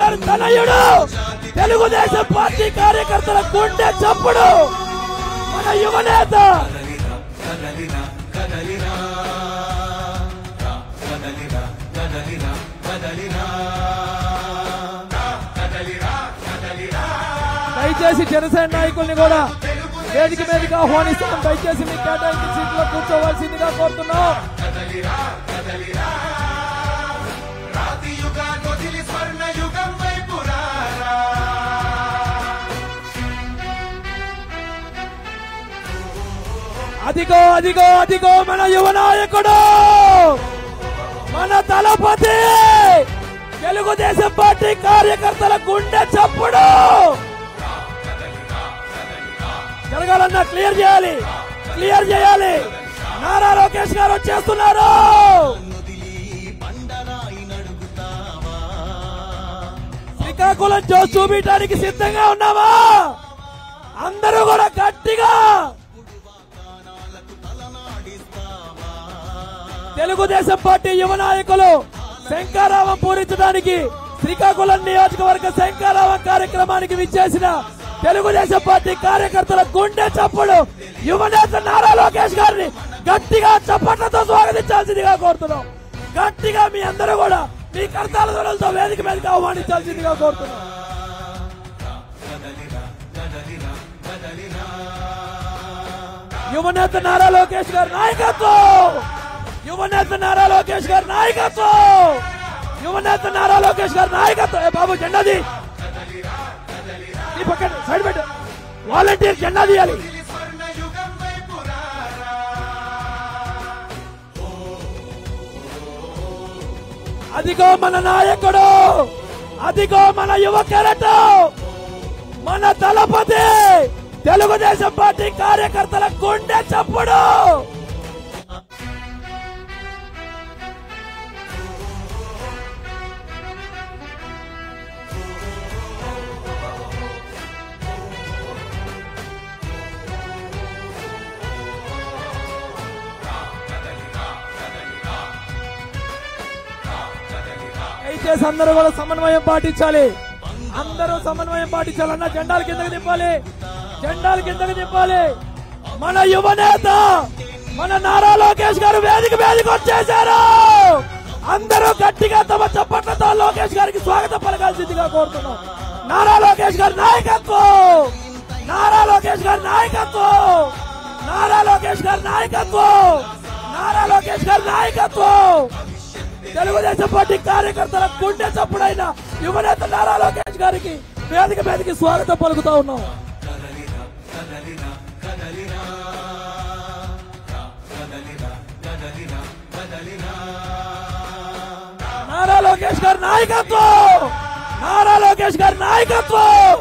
గారి తనయుడు తెలుగుదేశం పార్టీ కార్యకర్తల గుండె చప్పుడు మన యువనేత దయచేసి జనసేన నాయకుల్ని కూడా వేదిక మీదకి ఆహ్వానిస్తాం. దయచేసి మీ కేటాయించిన సీట్లో కూర్చోవలసిందిగా కోరుతున్నాం. అదిగో అదిగో అదిగో మన యువ నాయకుడు, మన దళపతి, తెలుగుదేశం పార్టీ కార్యకర్తల గుండె చప్పుడు. జరగాలన్నా క్లియర్ చేయాలి, క్లియర్ చేయాలి. నారా లోకేష్ గారు వచ్చేస్తున్నారు. శ్రీకాకుళం జోస్ చూపించడానికి సిద్ధంగా ఉన్నావా? అందరూ కూడా గట్టిగా తెలుగుదేశం పార్టీ యువ నాయకులు శంఖారావం పూరించడానికి శ్రీకాకుళం నియోజకవర్గ శంఖారావం కార్యక్రమానికి విచ్చేసిన తెలుగుదేశం పార్టీ కార్యకర్తల గుండె చప్పుడు యువనేత నారా లోకేష్ గారిని గట్టిగా చప్పట్లతో స్వాగతించాల్సిందిగా కోరుతున్నాం. గట్టిగా మీ అందరూ కూడా మీ కర్తాల ధ్వనులతో వేదిక మీదకి ఆహ్వానించాల్సిందిగా కోరుతున్నాం. యువనేత నారా లోకేష్ గారి నాయకత్వం, యువనేత నారా లోకేష్ గారి నాయకత్వం, యువనేత నారా లోకేష్ గారి నాయకత్వం. ఏ బాబు జెండాది ఈ పక్కన సైడ్ పెట్టు, వాలంటీర్ జెండా తీయాలి. అదిగో మన నాయకుడు, అదిగో మన యువ కెరటం, మన దళపతి, తెలుగుదేశం పార్టీ కార్యకర్తల గుండె చప్పుడు. దయచేసి అందరూ కూడా సమన్వయం పాటించాలి, అందరూ సమన్వయం పాటించాలన్న జెండాలు కిందకి తిప్పాలి, జెండాలు కిందకి తిప్పాలి. మన యువనేత మన నారా లోకేష్ గారు వేదిక మీదకి వచ్చేశారు. అందరూ గట్టిగా తమ చప్పట్లతో లోకేష్ గారికి స్వాగతం పలకాల్సిందిగా కోరుతున్నాం. నారా లోకేష్ గారి నాయకత్వం, నారా లోకేష్ గారి నాయకత్వం, నారా లోకేష్ గారి నాయకత్వం, నారా లోకేష్ గారి నాయకత్వం. తెలుగుదేశం పార్టీ కార్యకర్తల గుండె చప్పుడైన యువనేత నారా లోకేష్ గారికి వేదిక మీదకి స్వాగతం పలుకుతా ఉన్నాం. నారా లోకేష్ గారి నాయకత్వం, నారా లోకేష్ గారి నాయకత్వం.